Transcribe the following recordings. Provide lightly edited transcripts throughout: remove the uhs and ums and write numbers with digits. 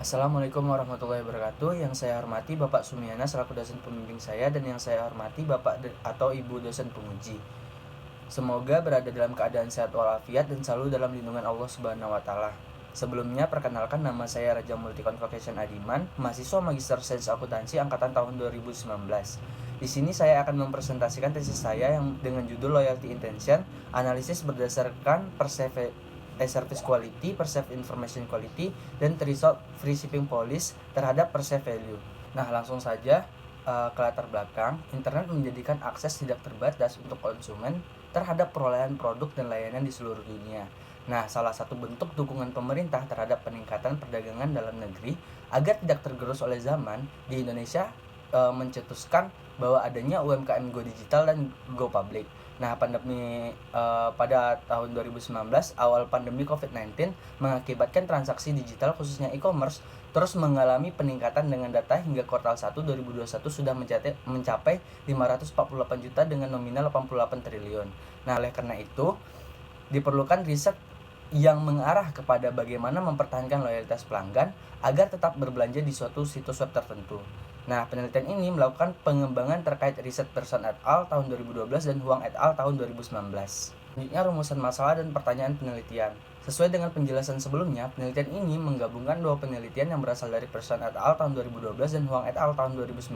Assalamualaikum warahmatullahi wabarakatuh. Yang saya hormati Bapak Sumiana selaku dosen pembimbing saya dan yang saya hormati Bapak atau Ibu dosen penguji. Semoga berada dalam keadaan sehat walafiat dan selalu dalam lindungan Allah Subhanahu wa taala. Sebelumnya perkenalkan, nama saya Raja Multi Convocation Adiman, mahasiswa Magister Sains Akuntansi angkatan tahun 2019. Di sini saya akan mempresentasikan tesis saya yang dengan judul Loyalty Intention, analisis berdasarkan Service Quality, Perceived Information Quality, dan Threshold Free Shipping Policy terhadap Perceived Value. Nah, langsung saja ke latar belakang. Internet menjadikan akses tidak terbatas untuk konsumen terhadap perolehan produk dan layanan di seluruh dunia. Nah, salah satu bentuk dukungan pemerintah terhadap peningkatan perdagangan dalam negeri agar tidak tergerus oleh zaman di Indonesia mencetuskan bahwa adanya UMKM Go Digital dan Go Public. Nah, pada tahun 2019, awal pandemi COVID-19 mengakibatkan transaksi digital khususnya e-commerce terus mengalami peningkatan dengan data hingga kuartal 1 2021 sudah mencapai 548 juta dengan nominal 88 triliun. Nah, oleh karena itu diperlukan riset yang mengarah kepada bagaimana mempertahankan loyalitas pelanggan agar tetap berbelanja di suatu situs web tertentu. Nah, penelitian ini melakukan pengembangan terkait riset Person et al. Tahun 2012 dan Huang et al. Tahun 2019. Selanjutnya, rumusan masalah dan pertanyaan penelitian. Sesuai dengan penjelasan sebelumnya, penelitian ini menggabungkan dua penelitian yang berasal dari Person et al. Tahun 2012 dan Huang et al. Tahun 2019.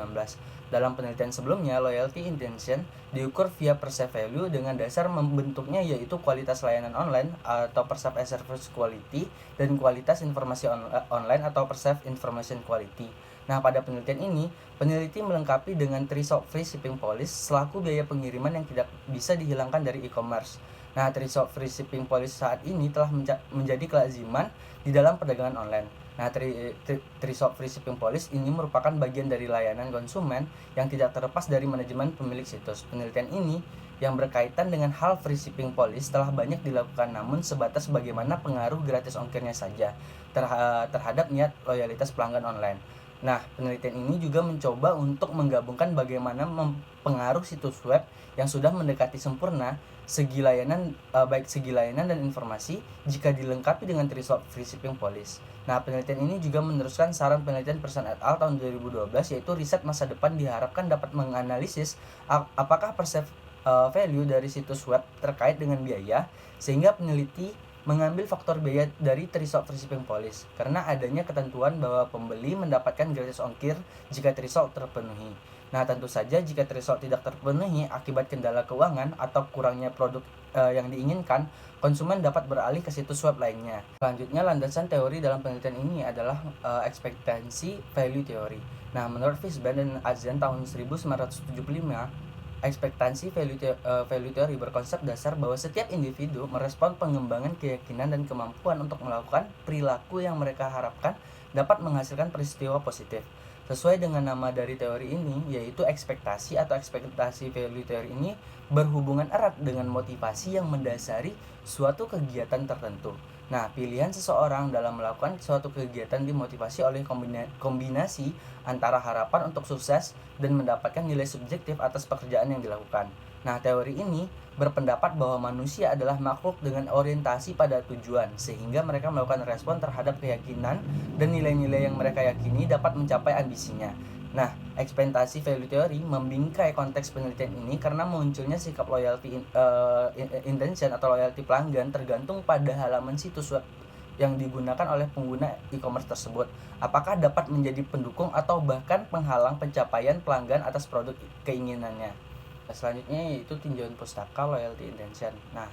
Dalam penelitian sebelumnya, loyalty intention diukur via perceived value dengan dasar membentuknya yaitu kualitas layanan online atau perceived service quality dan kualitas informasi online atau perceived information quality. Nah, pada penelitian ini, peneliti melengkapi dengan threshold free shipping policy selaku biaya pengiriman yang tidak bisa dihilangkan dari e-commerce. Nah, threshold free shipping policy saat ini telah menjadi kelaziman di dalam perdagangan online. Nah, threshold free shipping policy ini merupakan bagian dari layanan konsumen yang tidak terlepas dari manajemen pemilik situs. Penelitian ini yang berkaitan dengan hal free shipping policy telah banyak dilakukan, namun sebatas bagaimana pengaruh gratis ongkirnya saja terhadap niat loyalitas pelanggan online. Nah, penelitian ini juga mencoba untuk menggabungkan bagaimana mempengaruh situs web yang sudah mendekati sempurna baik segi layanan dan informasi jika dilengkapi dengan threshold free shipping policy. Nah, penelitian ini juga meneruskan saran penelitian Person et al. Tahun 2012, yaitu riset masa depan diharapkan dapat menganalisis apakah perceived value dari situs web terkait dengan biaya, sehingga peneliti mengambil faktor biaya dari threshold free shipping policy karena adanya ketentuan bahwa pembeli mendapatkan gratis ongkir jika threshold terpenuhi. Nah, tentu saja jika threshold tidak terpenuhi akibat kendala keuangan atau kurangnya produk yang diinginkan, konsumen dapat beralih ke situs web lainnya. Selanjutnya, landasan teori dalam penelitian ini adalah ekspektasi value theory. Nah, menurut Fishman dan Azen tahun 1975, ekspektasi value theory berkonsep dasar bahwa setiap individu merespon pengembangan keyakinan dan kemampuan untuk melakukan perilaku yang mereka harapkan dapat menghasilkan peristiwa positif. Sesuai dengan nama dari teori ini, yaitu ekspektasi atau ekspektasi value theory ini berhubungan erat dengan motivasi yang mendasari suatu kegiatan tertentu. Nah, pilihan seseorang dalam melakukan suatu kegiatan dimotivasi oleh kombinasi antara harapan untuk sukses dan mendapatkan nilai subjektif atas pekerjaan yang dilakukan. Nah, teori ini berpendapat bahwa manusia adalah makhluk dengan orientasi pada tujuan, sehingga mereka melakukan respon terhadap keyakinan dan nilai-nilai yang mereka yakini dapat mencapai ambisinya. Nah, ekspektasi value theory membingkai konteks penelitian ini karena munculnya sikap loyalty intention atau loyalty pelanggan tergantung pada halaman situs web yang digunakan oleh pengguna e-commerce tersebut. Apakah dapat menjadi pendukung atau bahkan penghalang pencapaian pelanggan atas produk keinginannya. Selanjutnya yaitu tinjauan pustaka loyalty intention. Nah,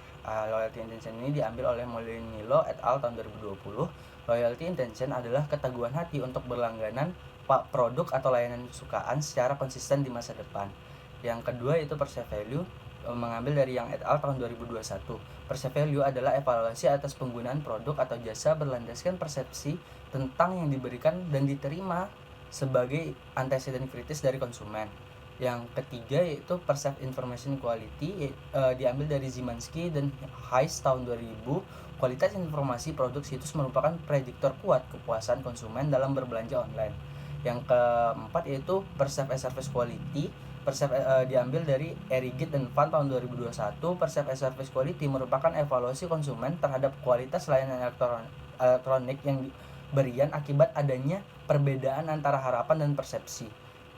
loyalty intention ini diambil oleh Molinillo et al. Tahun 2020. Loyalty intention adalah keteguhan hati untuk berlangganan produk atau layanan kesukaan secara konsisten di masa depan. Yang kedua itu perceived value, mengambil dari Yang et al. Tahun 2021. Perceived value adalah evaluasi atas penggunaan produk atau jasa berlandaskan persepsi tentang yang diberikan dan diterima sebagai anteseden kritis dari konsumen. Yang ketiga yaitu perceived information quality, diambil dari Zimanski dan Hayes tahun 2000. Kualitas informasi produk situs merupakan prediktor kuat kepuasan konsumen dalam berbelanja online. Yang keempat yaitu perceived service quality, diambil dari Erigit dan Van tahun 2021. Perceived service quality merupakan evaluasi konsumen terhadap kualitas layanan elektronik yang berian akibat adanya perbedaan antara harapan dan persepsi.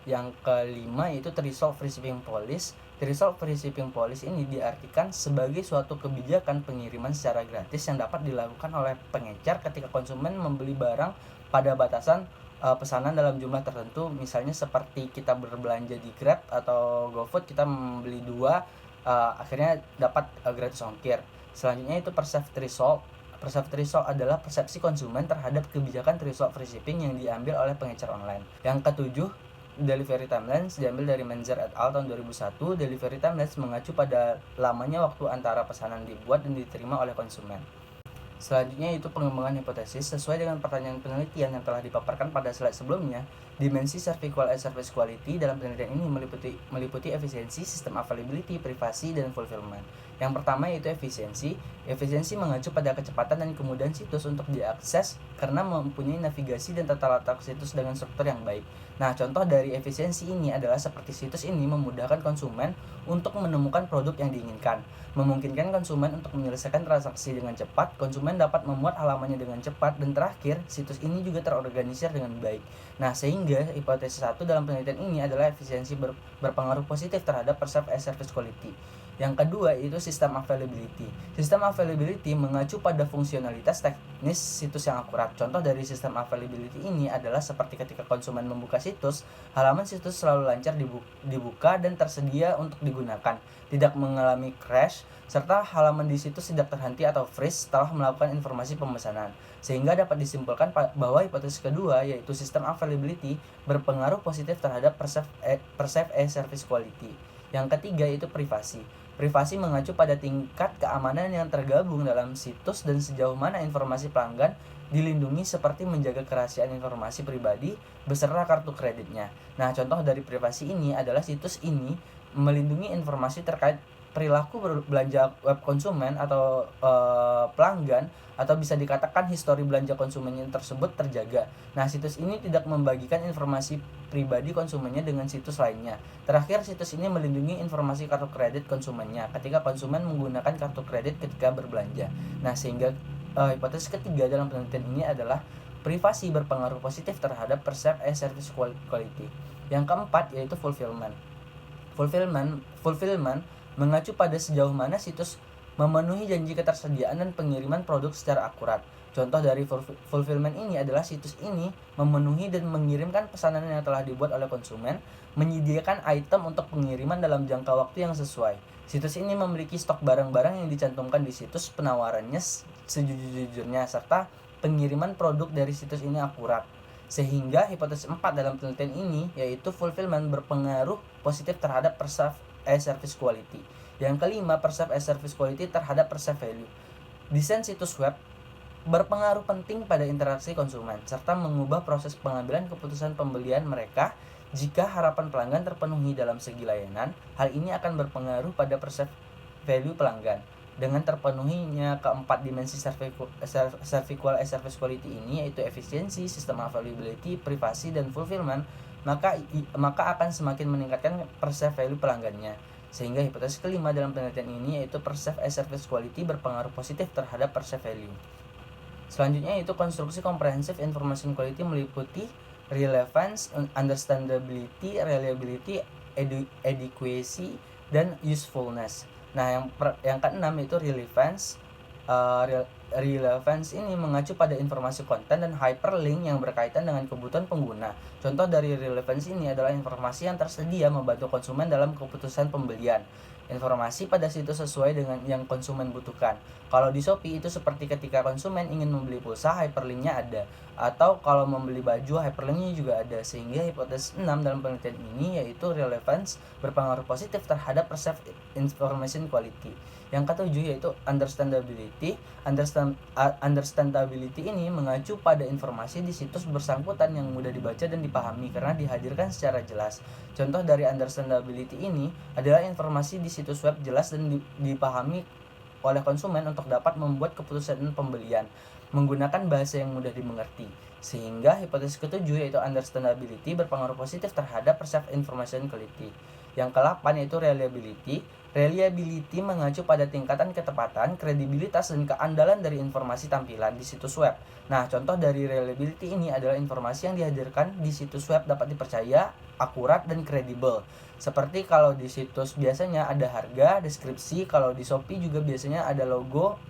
Yang kelima yaitu threshold free shipping policy. Threshold free shipping policy ini diartikan sebagai suatu kebijakan pengiriman secara gratis yang dapat dilakukan oleh pengecer ketika konsumen membeli barang pada batasan pesanan dalam jumlah tertentu. Misalnya seperti kita berbelanja di Grab atau GoFood, kita membeli 2, akhirnya dapat gratis ongkir. Selanjutnya itu perceived threshold. Perceived threshold adalah persepsi konsumen terhadap kebijakan threshold free shipping yang diambil oleh pengecer online. Yang ketujuh, delivery timelines diambil dari Menzer et al. Tahun 2001. Delivery timelines mengacu pada lamanya waktu antara pesanan dibuat dan diterima oleh konsumen. Selanjutnya itu pengembangan hipotesis. Sesuai dengan pertanyaan penelitian yang telah dipaparkan pada slide sebelumnya, dimensi service quality dalam penelitian ini meliputi efisiensi, sistem availability, privasi, dan fulfillment. Yang pertama yaitu efisiensi. Efisiensi mengacu pada kecepatan dan kemudahan situs untuk diakses karena mempunyai navigasi dan tata letak situs dengan struktur yang baik. Nah, contoh dari efisiensi ini adalah seperti situs ini memudahkan konsumen untuk menemukan produk yang diinginkan, memungkinkan konsumen untuk menyelesaikan transaksi dengan cepat, konsumen dapat memuat halamannya dengan cepat, dan terakhir, situs ini juga terorganisir dengan baik. Nah, sehingga hipotesis 1 dalam penelitian ini adalah efisiensi berpengaruh positif terhadap perceived service quality. Yang kedua itu sistem availability. Sistem availability mengacu pada fungsionalitas teknis situs yang akurat. Contoh dari sistem availability ini adalah seperti ketika konsumen membuka situs, halaman situs selalu lancar dibuka dan tersedia untuk digunakan, tidak mengalami crash, serta halaman di situs tidak terhenti atau freeze setelah melakukan informasi pemesanan. Sehingga dapat disimpulkan bahwa hipotesis kedua yaitu sistem availability berpengaruh positif terhadap perceived service quality. Yang ketiga itu privasi. Privasi mengacu pada tingkat keamanan yang tergabung dalam situs dan sejauh mana informasi pelanggan dilindungi seperti menjaga kerahasiaan informasi pribadi beserta kartu kreditnya. Nah, contoh dari privasi ini adalah situs ini melindungi informasi terkait perilaku belanja web konsumen atau pelanggan, atau bisa dikatakan histori belanja konsumennya tersebut terjaga. Nah, situs ini tidak membagikan informasi pribadi konsumennya dengan situs lainnya. Terakhir, situs ini melindungi informasi kartu kredit konsumennya ketika konsumen menggunakan kartu kredit ketika berbelanja. Nah, sehingga hipotesis ketiga dalam penelitian ini adalah privasi berpengaruh positif terhadap perceived service quality. Yang keempat yaitu fulfillment. Fulfillment mengacu pada sejauh mana situs memenuhi janji ketersediaan dan pengiriman produk secara akurat. Contoh dari fulfillment ini adalah situs ini memenuhi dan mengirimkan pesanan yang telah dibuat oleh konsumen, menyediakan item untuk pengiriman dalam jangka waktu yang sesuai. Situs ini memiliki stok barang-barang yang dicantumkan di situs, penawarannya sejujur-jujurnya, serta pengiriman produk dari situs ini akurat. Sehingga hipotesis 4 dalam penelitian ini yaitu fulfillment berpengaruh positif terhadap perceived service quality. Yang kelima, perceived service quality terhadap perceived value. Desain situs web berpengaruh penting pada interaksi konsumen serta mengubah proses pengambilan keputusan pembelian mereka. Jika harapan pelanggan terpenuhi dalam segi layanan, hal ini akan berpengaruh pada perceived value pelanggan. Dengan terpenuhinya keempat dimensi service quality ini yaitu efisiensi, sistem availability, privasi, dan fulfillment, maka akan semakin meningkatkan perceived value pelanggannya. Sehingga hipotesis kelima dalam penelitian ini yaitu perceived service quality berpengaruh positif terhadap perceived value. Selanjutnya yaitu konstruksi comprehensive information quality meliputi relevance, understandability, reliability, adequacy, dan usefulness. Nah, yang keenam itu relevance. Relevance ini mengacu pada informasi konten dan hyperlink yang berkaitan dengan kebutuhan pengguna. Contoh dari relevance ini adalah informasi yang tersedia membantu konsumen dalam keputusan pembelian. Informasi pada situs sesuai dengan yang konsumen butuhkan. Kalau di Shopee itu seperti ketika konsumen ingin membeli pulsa, hyperlinknya ada. Atau kalau membeli baju, hyperlinknya juga ada. Sehingga hipotesis 6 dalam penelitian ini yaitu relevance berpengaruh positif terhadap perceived information quality. Yang ketujuh yaitu understandability. Understandability ini mengacu pada informasi di situs bersangkutan yang mudah dibaca dan dipahami karena dihadirkan secara jelas. Contoh dari understandability ini adalah informasi di situs web jelas dan dipahami oleh konsumen untuk dapat membuat keputusan pembelian menggunakan bahasa yang mudah dimengerti. Sehingga hipotesis ketujuh yaitu understandability berpengaruh positif terhadap perceived information quality. Yang ke-8 yaitu reliability. Reliability mengacu pada tingkatan ketepatan, kredibilitas, dan keandalan dari informasi tampilan di situs web. Nah, contoh dari reliability ini adalah informasi yang dihadirkan di situs web dapat dipercaya, akurat, dan kredibel. Seperti kalau di situs biasanya ada harga, deskripsi, kalau di Shopee juga biasanya ada logo,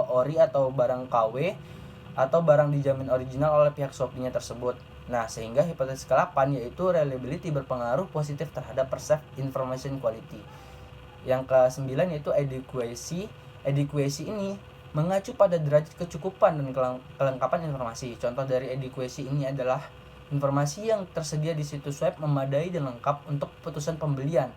ori atau barang KW, atau barang dijamin original oleh pihak Shopee-nya tersebut. Nah, sehingga hipotesis ke-8 yaitu reliability berpengaruh positif terhadap perceived information quality. Yang ke-9 yaitu adequacy. Adequacy ini mengacu pada derajat kecukupan dan kelengkapan informasi. Contoh dari adequacy ini adalah informasi yang tersedia di situs web memadai dan lengkap untuk keputusan pembelian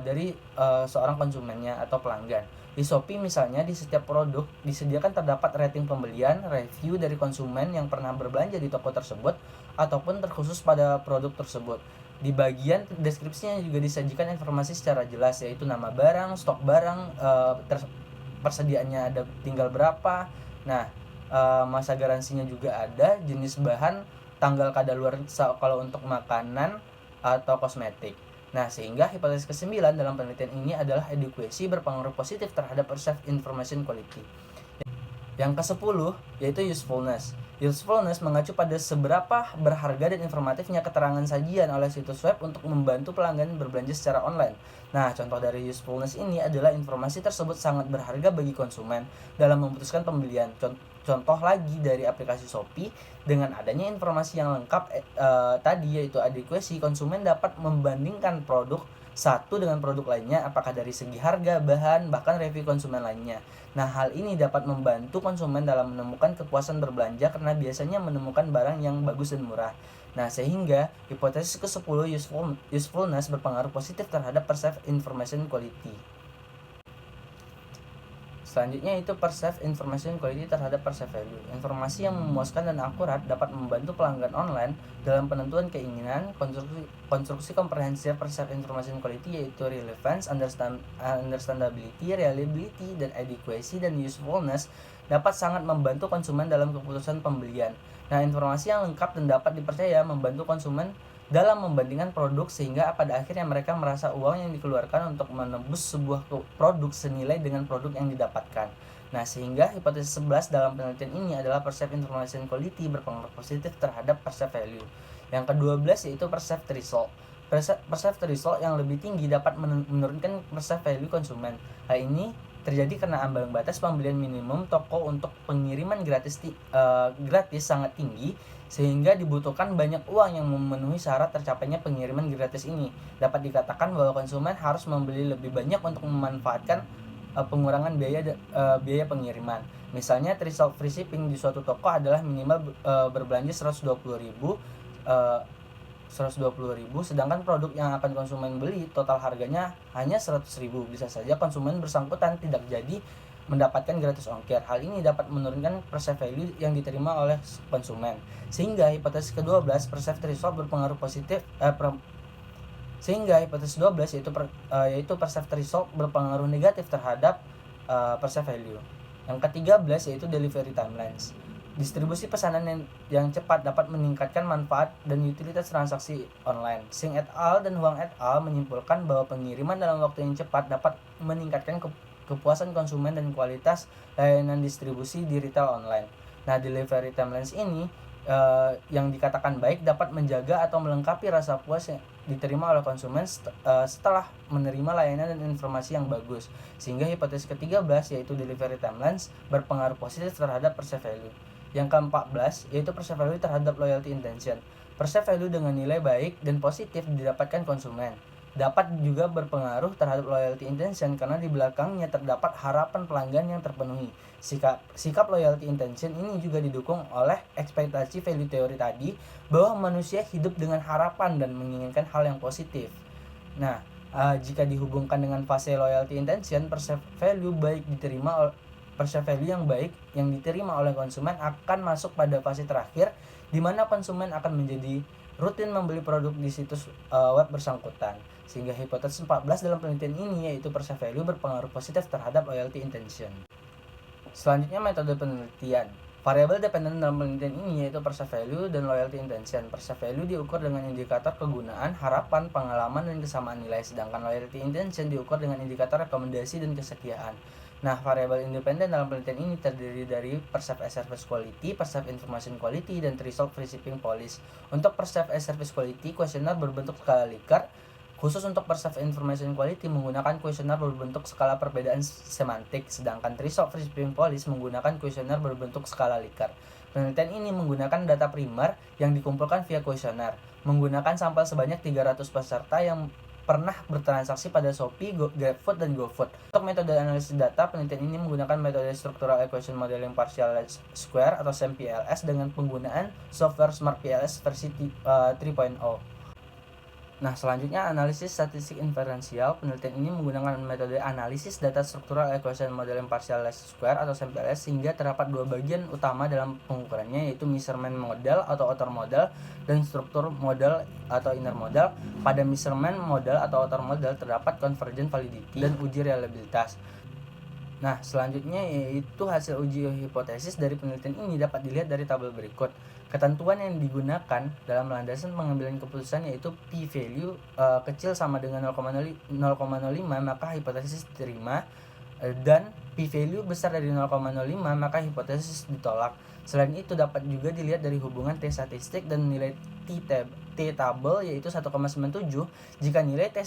dari seorang konsumennya atau pelanggan. Di Shopee misalnya, di setiap produk disediakan terdapat rating pembelian, review dari konsumen yang pernah berbelanja di toko tersebut ataupun terkhusus pada produk tersebut. Di bagian deskripsinya juga disajikan informasi secara jelas, yaitu nama barang, stok barang, persediaannya ada tinggal berapa. Nah, masa garansinya juga ada, jenis bahan, tanggal kadaluarsa kalau untuk makanan atau kosmetik. Nah, sehingga hipotesis ke-9 dalam penelitian ini adalah adequacy berpengaruh positif terhadap perceived information quality. Yang ke-10 yaitu usefulness. Usefulness mengacu pada seberapa berharga dan informatifnya keterangan sajian oleh situs web untuk membantu pelanggan berbelanja secara online. Nah, contoh dari usefulness ini adalah informasi tersebut sangat berharga bagi konsumen dalam memutuskan pembelian. Contoh lagi dari aplikasi Shopee, dengan adanya informasi yang lengkap tadi yaitu adequacy, konsumen dapat membandingkan produk satu dengan produk lainnya apakah dari segi harga, bahan, bahkan review konsumen lainnya. Nah, hal ini dapat membantu konsumen dalam menemukan kepuasan berbelanja karena biasanya menemukan barang yang bagus dan murah. Nah, sehingga hipotesis ke-10 usefulness berpengaruh positif terhadap perceived information quality. Selanjutnya itu perceived information quality terhadap perceived value. Informasi yang memuaskan dan akurat dapat membantu pelanggan online dalam penentuan keinginan. Konstruksi komprehensif perceived information quality yaitu relevance, understandability, reliability, dan adequacy dan usefulness dapat sangat membantu konsumen dalam keputusan pembelian. Nah, informasi yang lengkap dan dapat dipercaya membantu konsumen dalam membandingkan produk sehingga pada akhirnya mereka merasa uang yang dikeluarkan untuk menebus sebuah produk senilai dengan produk yang didapatkan. Nah, sehingga hipotesis 11 dalam penelitian ini adalah perceived information quality berpengaruh positif terhadap perceived value. Yang ke-12 yaitu perceived result. Perceived result yang lebih tinggi dapat menurunkan perceived value konsumen. Hal ini terjadi karena ambang batas pembelian minimum toko untuk pengiriman gratis sangat tinggi, sehingga dibutuhkan banyak uang yang memenuhi syarat tercapainya pengiriman gratis ini. Dapat dikatakan bahwa konsumen harus membeli lebih banyak untuk memanfaatkan pengurangan biaya pengiriman. Misalnya, threshold free shipping di suatu toko adalah minimal berbelanja 120.000, sedangkan produk yang akan konsumen beli total harganya hanya 100.000. Bisa saja konsumen bersangkutan tidak jadi mendapatkan gratis ongkir. Hal ini dapat menurunkan perceived value yang diterima oleh konsumen. Sehingga hipotesis ke-12 perceived result berpengaruh positif yaitu perceived result berpengaruh negatif terhadap perceived value. Yang ke-13 yaitu delivery timelines. Distribusi pesanan yang cepat dapat meningkatkan manfaat dan utilitas transaksi online. Singh et al. Dan Huang et al. Menyimpulkan bahwa pengiriman dalam waktu yang cepat dapat meningkatkan kepuasan konsumen dan kualitas layanan distribusi di retail online. Nah, delivery timelines ini yang dikatakan baik dapat menjaga atau melengkapi rasa puas yang diterima oleh konsumen setelah menerima layanan dan informasi yang bagus. Sehingga hipotesis ke-13 yaitu delivery timelines berpengaruh positif terhadap perceived value. Yang ke-14 yaitu perceived value terhadap loyalty intention. Perceived value dengan nilai baik dan positif didapatkan konsumen dapat juga berpengaruh terhadap loyalty intention karena di belakangnya terdapat harapan pelanggan yang terpenuhi. Sikap loyalty intention ini juga didukung oleh ekspektasi value theory tadi bahwa manusia hidup dengan harapan dan menginginkan hal yang positif. Nah, jika dihubungkan dengan fase loyalty intention, perceived value yang baik yang diterima oleh konsumen akan masuk pada fase terakhir di mana konsumen akan menjadi rutin membeli produk di situs web bersangkutan. Sehingga hipotesis 14 dalam penelitian ini yaitu perceived value berpengaruh positif terhadap loyalty intention. Selanjutnya metode penelitian. Variabel dependen dalam penelitian ini yaitu perceived value dan loyalty intention. Perceived value diukur dengan indikator kegunaan, harapan, pengalaman, dan kesamaan nilai, sedangkan loyalty intention diukur dengan indikator rekomendasi dan kesetiaan. Nah, variabel independen dalam penelitian ini terdiri dari perceived service quality, perceived information quality, dan threshold receiving policy. Untuk perceived service quality, kuesioner berbentuk skala Likert. Khusus untuk perceived information quality menggunakan kuesioner berbentuk skala perbedaan semantik, sedangkan threshold receiving policy menggunakan kuesioner berbentuk skala Likert. Penelitian ini menggunakan data primer yang dikumpulkan via kuesioner, menggunakan sampel sebanyak 300 peserta yang pernah bertransaksi pada Shopee, GrabFood, dan GoFood. Untuk metode analisis data, penelitian ini menggunakan metode Structural Equation Modeling Partial Least Square atau SEM-PLS dengan penggunaan software SmartPLS versi 3.0. Nah, selanjutnya analisis statistik inferensial. Penelitian ini menggunakan metode analisis data Structural Equation Modeling Partial Least Square atau SEM-PLS sehingga terdapat dua bagian utama dalam pengukurannya, yaitu measurement model atau outer model dan struktur model atau inner model. Pada measurement model atau outer model terdapat convergent validity dan uji reliabilitas. Nah, selanjutnya yaitu hasil uji hipotesis dari penelitian ini dapat dilihat dari tabel berikut. Ketentuan yang digunakan dalam landasan pengambilan keputusan yaitu p-value kecil sama dengan 0,05 maka hipotesis diterima, dan p-value besar dari 0,05 maka hipotesis ditolak. Selain itu dapat juga dilihat dari hubungan T statistik dan nilai T-tabel yaitu 1,97. Jika nilai T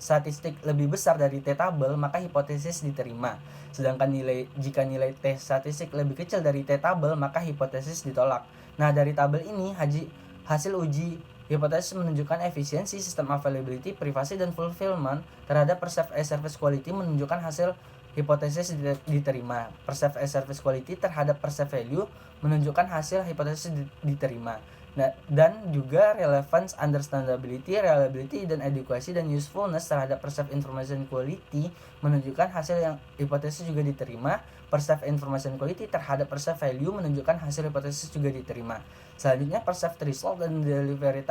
statistik lebih besar dari T-tabel maka hipotesis diterima. Sedangkan jika nilai T statistik lebih kecil dari T-tabel maka hipotesis ditolak. Nah, dari tabel ini hasil uji hipotesis menunjukkan efisiensi, sistem availability, privasi, dan fulfillment terhadap perceived service quality menunjukkan hasil hipotesis diterima. Perceived service quality terhadap perceived value menunjukkan hasil hipotesis diterima. Nah, dan juga relevance, understandability, reliability, dan adequacy dan usefulness terhadap perceived information quality menunjukkan hasil yang hipotesis juga diterima. Perceived information quality terhadap perceived value menunjukkan hasil hipotesis juga diterima. Selanjutnya perceived threshold dan delivery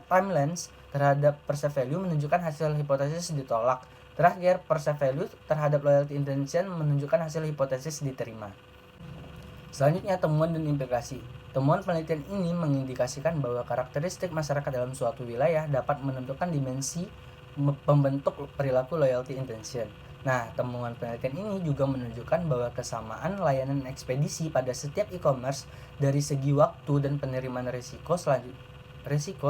timelines terhadap perceived value menunjukkan hasil hipotesis ditolak. Terakhir, perceived value terhadap loyalty intention menunjukkan hasil hipotesis diterima. Selanjutnya, temuan dan implikasi. Temuan penelitian ini mengindikasikan bahwa karakteristik masyarakat dalam suatu wilayah dapat menentukan dimensi pembentuk perilaku loyalty intention. Nah, temuan penelitian ini juga menunjukkan bahwa kesamaan layanan ekspedisi pada setiap e-commerce dari segi waktu dan penerimaan risiko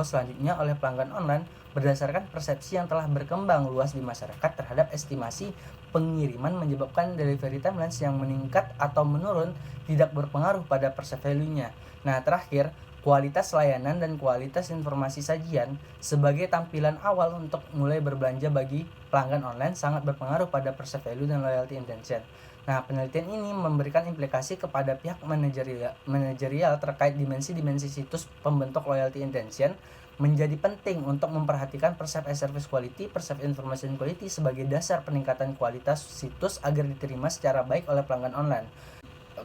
selanjutnya oleh pelanggan online berdasarkan persepsi yang telah berkembang luas di masyarakat terhadap estimasi pengiriman menyebabkan delivery timelines yang meningkat atau menurun tidak berpengaruh pada perceived value-nya. Nah, terakhir, kualitas layanan dan kualitas informasi sajian sebagai tampilan awal untuk mulai berbelanja bagi pelanggan online sangat berpengaruh pada perceived value dan loyalty intention. Nah, penelitian ini memberikan implikasi kepada pihak manajerial terkait dimensi-dimensi situs pembentuk loyalty intention. Menjadi penting untuk memperhatikan perceived service quality, perceived information quality sebagai dasar peningkatan kualitas situs agar diterima secara baik oleh pelanggan online.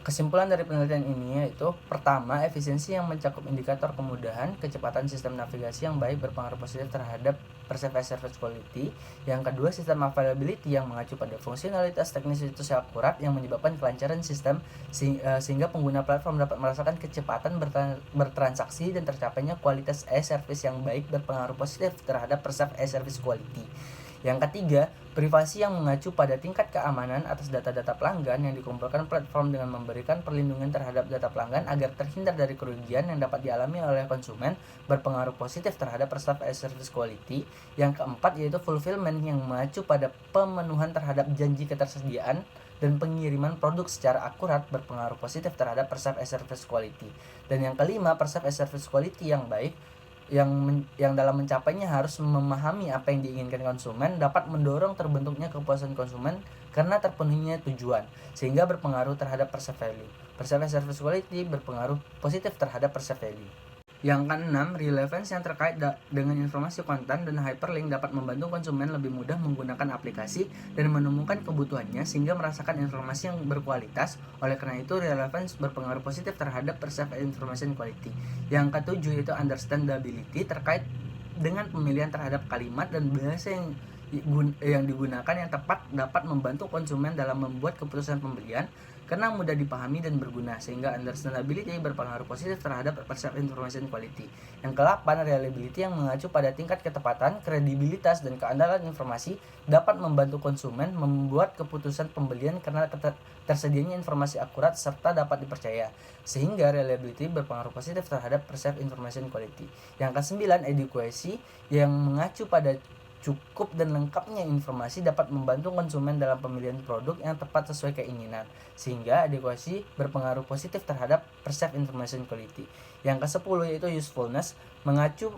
Kesimpulan dari penelitian ini yaitu pertama, efisiensi yang mencakup indikator kemudahan, kecepatan sistem navigasi yang baik berpengaruh positif terhadap perceived service quality. Yang kedua, sistem availability yang mengacu pada fungsionalitas teknis situs yang akurat yang menyebabkan kelancaran sistem sehingga pengguna platform dapat merasakan kecepatan bertransaksi dan tercapainya kualitas e-service yang baik berpengaruh positif terhadap perceived e-service quality. Yang ketiga, privasi yang mengacu pada tingkat keamanan atas data-data pelanggan yang dikumpulkan platform dengan memberikan perlindungan terhadap data pelanggan agar terhindar dari kerugian yang dapat dialami oleh konsumen berpengaruh positif terhadap perceived service quality. Yang keempat yaitu fulfillment yang mengacu pada pemenuhan terhadap janji ketersediaan dan pengiriman produk secara akurat berpengaruh positif terhadap perceived service quality. Dan yang kelima, perceived service quality yang baik yang dalam mencapainya harus memahami apa yang diinginkan konsumen dapat mendorong terbentuknya kepuasan konsumen karena terpenuhinya tujuan sehingga berpengaruh terhadap perceived value. Perceived service quality berpengaruh positif terhadap perceived value. Yang keenam, relevance yang terkait dengan informasi konten dan hyperlink dapat membantu konsumen lebih mudah menggunakan aplikasi dan menemukan kebutuhannya sehingga merasakan informasi yang berkualitas. Oleh karena itu, relevance berpengaruh positif terhadap perceived information quality. Yang ketujuh yaitu understandability terkait dengan pemilihan terhadap kalimat dan bahasa yang digunakan yang tepat dapat membantu konsumen dalam membuat keputusan pembelian karena mudah dipahami dan berguna, sehingga understandability berpengaruh positif terhadap perceived information quality. Yang ke-8, reliability yang mengacu pada tingkat ketepatan, kredibilitas, dan keandalan informasi dapat membantu konsumen membuat keputusan pembelian karena tersedianya informasi akurat serta dapat dipercaya, sehingga reliability berpengaruh positif terhadap perceived information quality. Yang ke-9, adequacy yang mengacu pada cukup dan lengkapnya informasi dapat membantu konsumen dalam pemilihan produk yang tepat sesuai keinginan, sehingga adequacy berpengaruh positif terhadap perceived information quality. Yang ke-10 yaitu usefulness, mengacu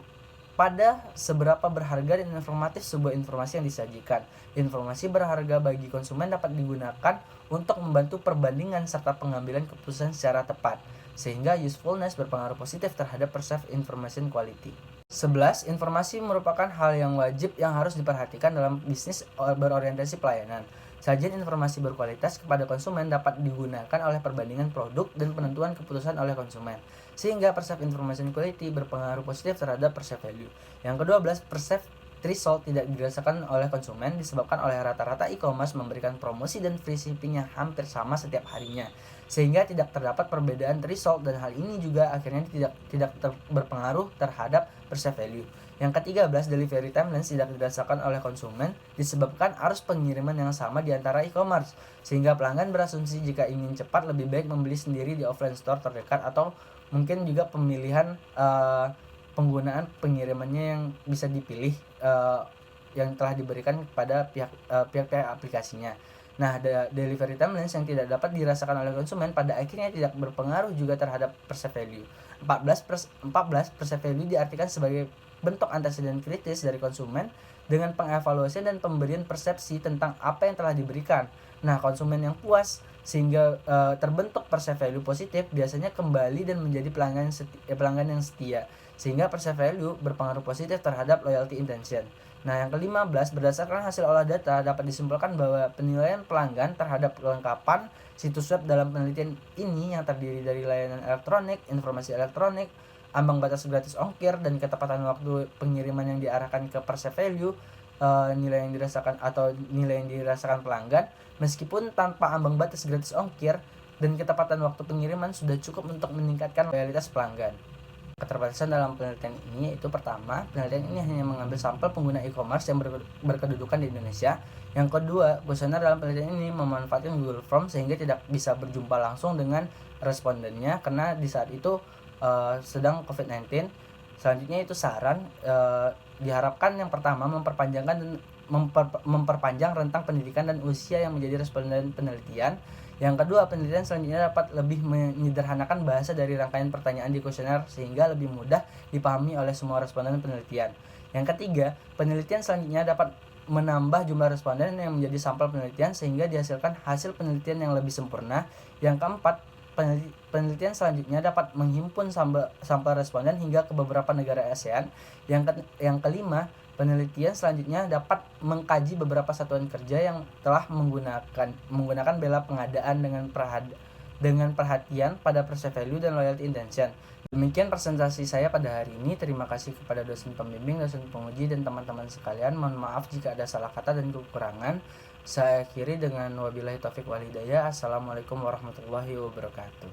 pada seberapa berharga dan informatif sebuah informasi yang disajikan. Informasi berharga bagi konsumen dapat digunakan untuk membantu perbandingan serta pengambilan keputusan secara tepat, sehingga usefulness berpengaruh positif terhadap perceived information quality. 11. Informasi merupakan hal yang wajib yang harus diperhatikan dalam bisnis berorientasi pelayanan. Sajian informasi berkualitas kepada konsumen dapat digunakan oleh perbandingan produk dan penentuan keputusan oleh konsumen, sehingga perceived information quality berpengaruh positif terhadap perceived value. Yang ke-12, perceived result tidak dirasakan oleh konsumen disebabkan oleh rata-rata e-commerce memberikan promosi dan free shipping yang hampir sama setiap harinya, sehingga tidak terdapat perbedaan result, dan hal ini juga akhirnya tidak berpengaruh terhadap perceived value. Yang ke-13, delivery timelines tidak dirasakan oleh konsumen disebabkan arus pengiriman yang sama di antara e-commerce, sehingga pelanggan berasumsi jika ingin cepat lebih baik membeli sendiri di offline store terdekat, atau mungkin juga pemilihan penggunaan pengirimannya yang bisa dipilih yang telah diberikan kepada pihak aplikasinya. Nah, delivery timelines yang tidak dapat dirasakan oleh konsumen pada akhirnya tidak berpengaruh juga terhadap perceived value. 14 perceived value diartikan sebagai bentuk antecedent kritis dari konsumen dengan pengevaluasian dan pemberian persepsi tentang apa yang telah diberikan. Nah, konsumen yang puas sehingga terbentuk perceived value positif biasanya kembali dan menjadi pelanggan yang setia, sehingga perceived value berpengaruh positif terhadap loyalty intention. Nah, yang ke-15, berdasarkan hasil olah data dapat disimpulkan bahwa penilaian pelanggan terhadap kelengkapan situs web dalam penelitian ini yang terdiri dari layanan elektronik, informasi elektronik, ambang batas gratis ongkir, dan ketepatan waktu pengiriman yang diarahkan ke perceived value, nilai yang dirasakan pelanggan, meskipun tanpa ambang batas gratis ongkir dan ketepatan waktu pengiriman sudah cukup untuk meningkatkan loyalitas pelanggan. Keterbatasan dalam penelitian ini yaitu pertama, penelitian ini hanya mengambil sampel pengguna e-commerce yang berkedudukan di Indonesia. Yang kedua, kuesioner dalam penelitian ini memanfaatkan Google Form sehingga tidak bisa berjumpa langsung dengan respondennya karena di saat itu sedang COVID-19. Selanjutnya itu saran, diharapkan yang pertama memperpanjang rentang pendidikan dan usia yang menjadi responden penelitian. Yang kedua, penelitian selanjutnya dapat lebih menyederhanakan bahasa dari rangkaian pertanyaan di kuesioner sehingga lebih mudah dipahami oleh semua responden penelitian. Yang ketiga, penelitian selanjutnya dapat menambah jumlah responden yang menjadi sampel penelitian sehingga dihasilkan hasil penelitian yang lebih sempurna. Yang keempat, penelitian selanjutnya dapat menghimpun sampel responden hingga ke beberapa negara ASEAN. Yang kelima, penelitian selanjutnya dapat mengkaji beberapa satuan kerja yang telah menggunakan bela pengadaan dengan perhatian pada perceived value dan loyalty intention. Demikian presentasi saya pada hari ini. Terima kasih kepada dosen pembimbing, dosen penguji, dan teman-teman sekalian. Mohon maaf jika ada salah kata dan kekurangan. Saya akhiri dengan wabillahi taufik wal hidayah. Assalamualaikum warahmatullahi wabarakatuh.